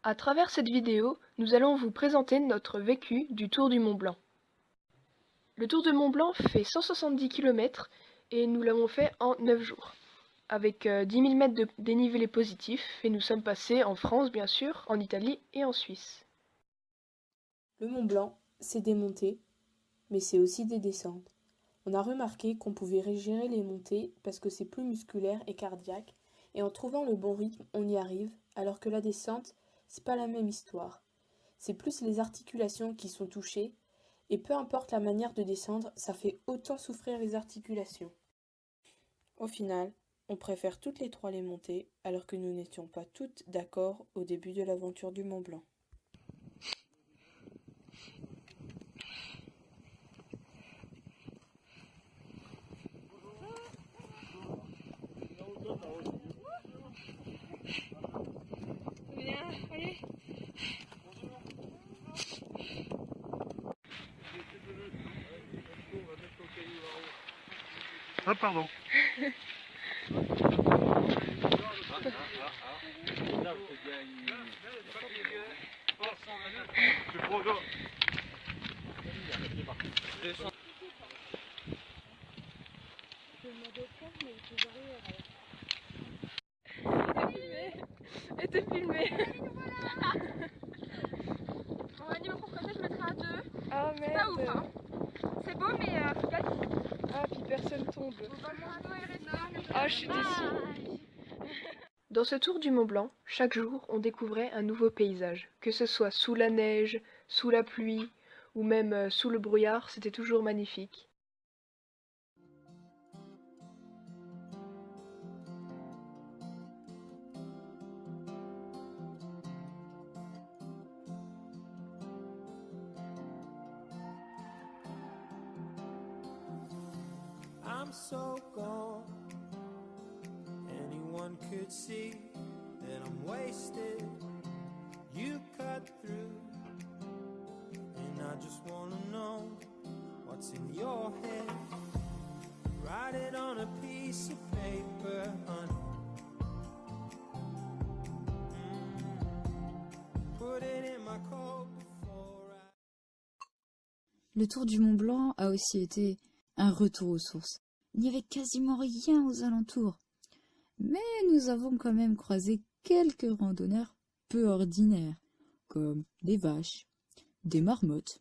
À travers cette vidéo, nous allons vous présenter notre vécu du Tour du Mont Blanc. Le Tour du Mont Blanc fait 170 km et nous l'avons fait en 9 jours, avec 10 000 mètres de dénivelé positif, et nous sommes passés en France bien sûr, en Italie et en Suisse. Le Mont Blanc, c'est des montées, mais c'est aussi des descentes. On a remarqué qu'on pouvait gérer les montées parce que c'est plus musculaire et cardiaque, et en trouvant le bon rythme, on y arrive, alors que la descente, c'est pas la même histoire. C'est plus les articulations qui sont touchées, et peu importe la manière de descendre, ça fait autant souffrir les articulations. Au final, on préfère toutes les trois les montées, alors que nous n'étions pas toutes d'accord au début de l'aventure du Mont Blanc. Allez. Ah pardon. Et t'es filmé. On a dit pour ça, je mettrai à 2. Ah C'est pas ouf, merde. hein. C'est beau, mais faut pas dire. Ah, puis personne tombe. Ah, je suis déçue. Dans ce Tour du Mont Blanc, chaque jour, on découvrait un nouveau paysage. Que ce soit sous la neige, sous la pluie, ou même sous le brouillard, c'était toujours magnifique. I'm so gone. Anyone could see that I'm wasted. You cut through, and I just wanna know what's in your head. Write it on a piece of paper, honey. Put it in my coat before I... Le Tour du Mont Blanc a aussi été un retour aux sources. Il n'y avait quasiment rien aux alentours. Mais nous avons quand même croisé quelques randonneurs peu ordinaires, comme des vaches, des marmottes,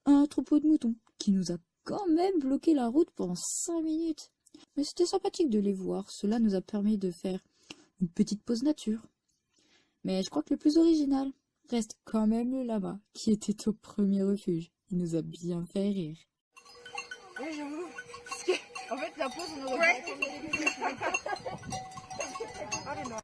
un troupeau de moutons qui nous a quand même bloqué la route pendant 5 minutes. Mais c'était sympathique de les voir, cela nous a permis de faire une petite pause nature. Mais je crois que le plus original reste quand même le lama, qui était au premier refuge. Il nous a bien fait rire. Oui, j'avoue. Parce que, en fait, la pause, on aurait pu Allez, non.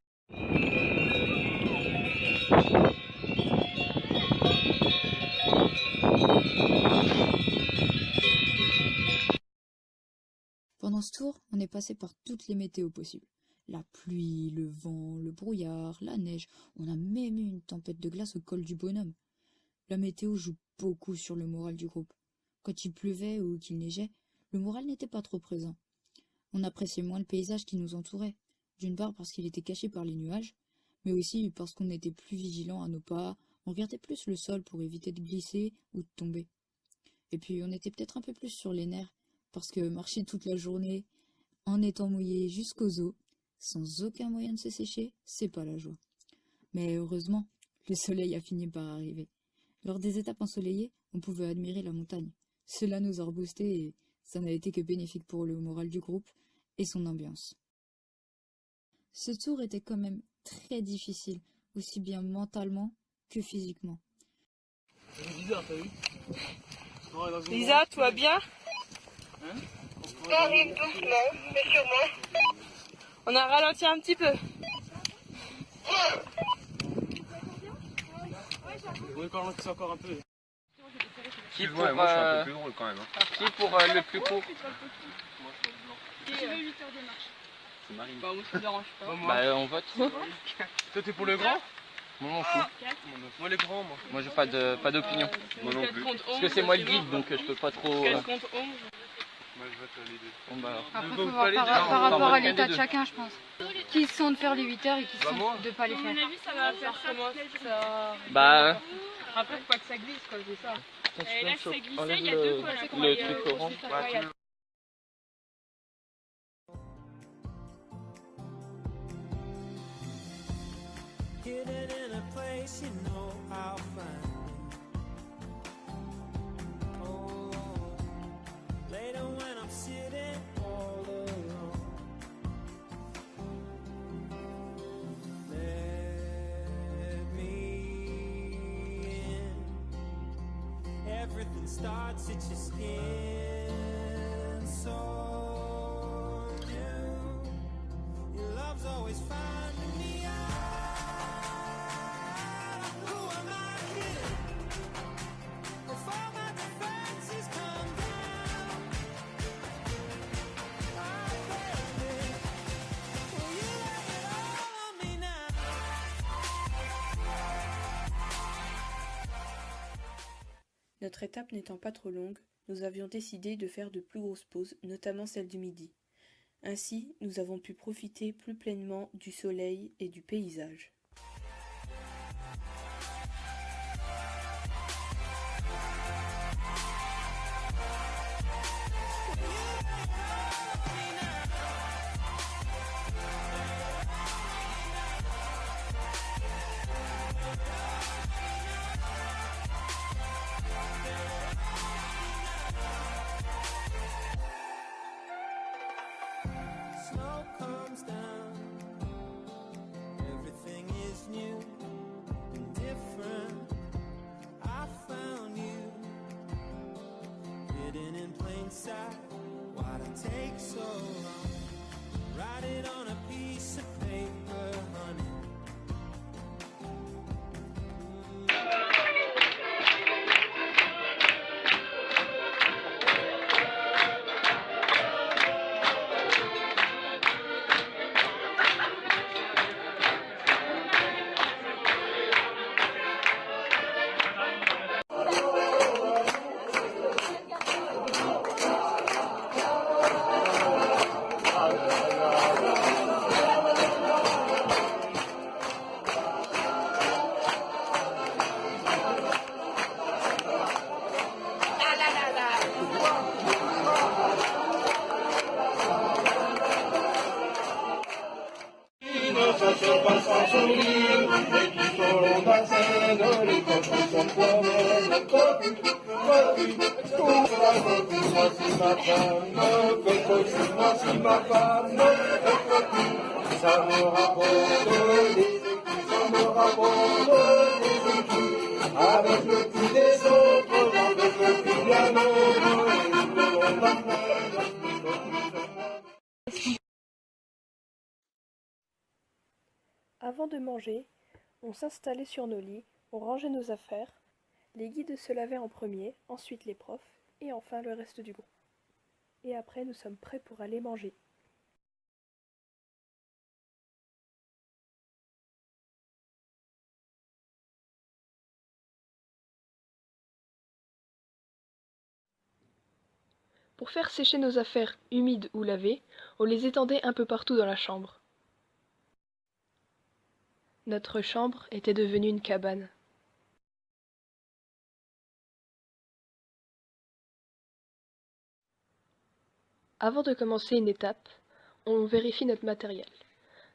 Pendant ce tour, on est passé par toutes les météos possibles. La pluie, le vent, le brouillard, la neige. On a même eu une tempête de glace au col du Bonhomme. La météo joue beaucoup sur le moral du groupe. Quand il pleuvait ou qu'il neigeait, le moral n'était pas trop présent. On appréciait moins le paysage qui nous entourait, d'une part parce qu'il était caché par les nuages, mais aussi parce qu'on était plus vigilant à nos pas, on regardait plus le sol pour éviter de glisser ou de tomber. Et puis on était peut-être un peu plus sur les nerfs, parce que marcher toute la journée, en étant mouillé jusqu'aux os, sans aucun moyen de se sécher, c'est pas la joie. Mais heureusement, le soleil a fini par arriver. Lors des étapes ensoleillées, on pouvait admirer la montagne. Cela nous a reboosté et ça n'a été que bénéfique pour le moral du groupe et son ambiance. Ce tour était quand même très difficile, aussi bien mentalement que physiquement. Lisa, tout va bien? On arrive doucement, mais sûrement. On a ralenti un petit peu. Oui, quand même, c'est encore un peu. Qui pour, moi je suis un peu plus drôle quand même. Hein. qui pour le plus court? Qui veut 8 heures de marche? C'est Marine. Bah, moi, ça me dérange pas. Bah on vote. Toi t'es pour le grand? Moi m'en fous. Moi les grands moi. Moi j'ai pas d'opinion. Moi non plus. Parce que c'est moi le guide donc je peux pas trop... 4 contre 11. Moi je vote les deux. Bon bah alors. Après, Ne faut vote voir pas les par deux. rapport à vote l'état qu'un de des chacun, je pense. Qui sont de faire les 8 heures et qui Bah, sont moi. de pas les faire. Ça va faire ça. Bah. Après, faut pas que ça glisse, quoi, c'est ça. Et là, ça glissait, enlève il y a deux fois, là, qu'on va le y, truc au orange. hospital. Ouais, il y a- Hidden in a place you know I'll find it. Oh, later when I'm sitting all alone, let me in. Everything starts at your skin, so new. Your love's always finding me out. Notre étape n'étant pas trop longue, nous avions décidé de faire de plus grosses pauses, notamment celle du midi. Ainsi, nous avons pu profiter plus pleinement du soleil et du paysage. Snow comes down, everything is new and different. I found you, hidden in plain sight. Why'd it take so long? Write it on a piece of paper, honey. Avant de manger, on s'installait sur nos lits, on rangeait nos affaires, les guides se lavaient en premier, ensuite les profs, et enfin le reste du groupe. Et après, nous sommes prêts pour aller manger. Pour faire sécher nos affaires humides ou lavées, on les étendait un peu partout dans la chambre. Notre chambre était devenue une cabane. Avant de commencer une étape, on vérifie notre matériel.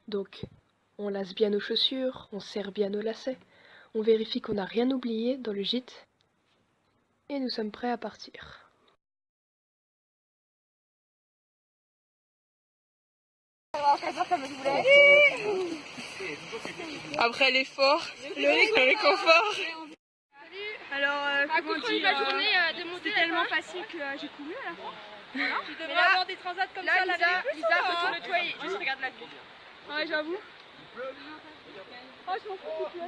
Donc, on lasse bien nos chaussures, on serre bien nos lacets, on vérifie qu'on n'a rien oublié dans le gîte, et nous sommes prêts à partir. Après l'effort, le réconfort. Alors, comment dire, la journée de monter c'était tellement facile que j'ai couru à la fin. Voilà. Tu devrais avoir des transats comme ça. Lisa, faut tourner toi et juste regarde la vue. Ouais, j'avoue. Oh, je m'en fous, tu vois.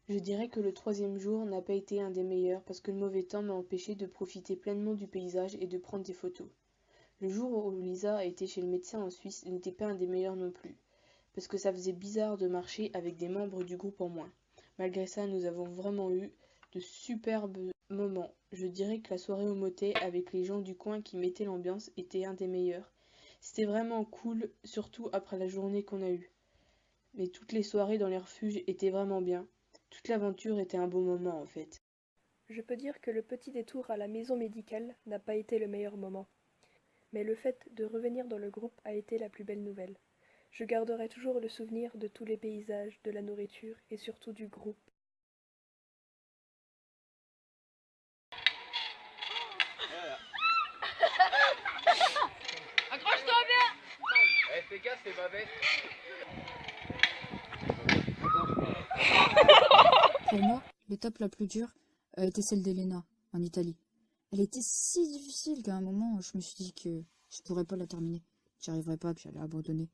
Je dirais que le troisième jour n'a pas été un des meilleurs parce que le mauvais temps m'a empêché de profiter pleinement du paysage et de prendre des photos. Le jour où Lisa a été chez le médecin en Suisse n'était pas un des meilleurs non plus, parce que ça faisait bizarre de marcher avec des membres du groupe en moins. Malgré ça, nous avons vraiment eu de superbes moments. Je dirais que la soirée au motet avec les gens du coin qui mettaient l'ambiance était un des meilleurs. C'était vraiment cool, surtout après la journée qu'on a eue. Mais toutes les soirées dans les refuges étaient vraiment bien. Toute l'aventure était un beau moment en fait. Je peux dire que le petit détour à la maison médicale n'a pas été le meilleur moment. Mais le fait de revenir dans le groupe a été la plus belle nouvelle. Je garderai toujours le souvenir de tous les paysages, de la nourriture et surtout du groupe. Accroche-toi bien. Fais gaffe, c'est ma veste. Pour moi, l'étape la plus dure a été celle d'Elena, en Italie. Elle était si difficile qu'à un moment, je me suis dit que je pourrais pas la terminer. J'y arriverais pas, que j'allais abandonner.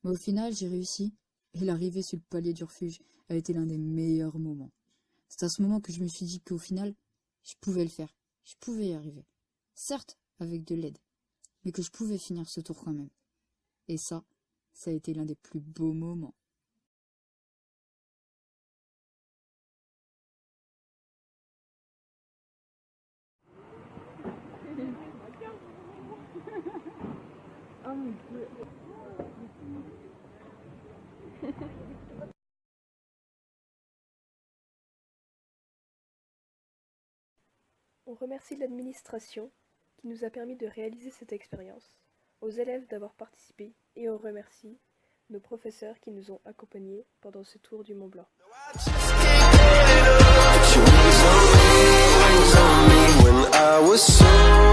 Mais au final, j'ai réussi, et l'arrivée sur le palier du refuge a été l'un des meilleurs moments. C'est à ce moment que je me suis dit qu'au final, je pouvais le faire. Je pouvais y arriver. Certes, avec de l'aide, mais que je pouvais finir ce tour quand même. Et ça a été l'un des plus beaux moments. On remercie l'administration qui nous a permis de réaliser cette expérience, aux élèves d'avoir participé et on remercie nos professeurs qui nous ont accompagnés pendant ce tour du Mont Blanc. When I was so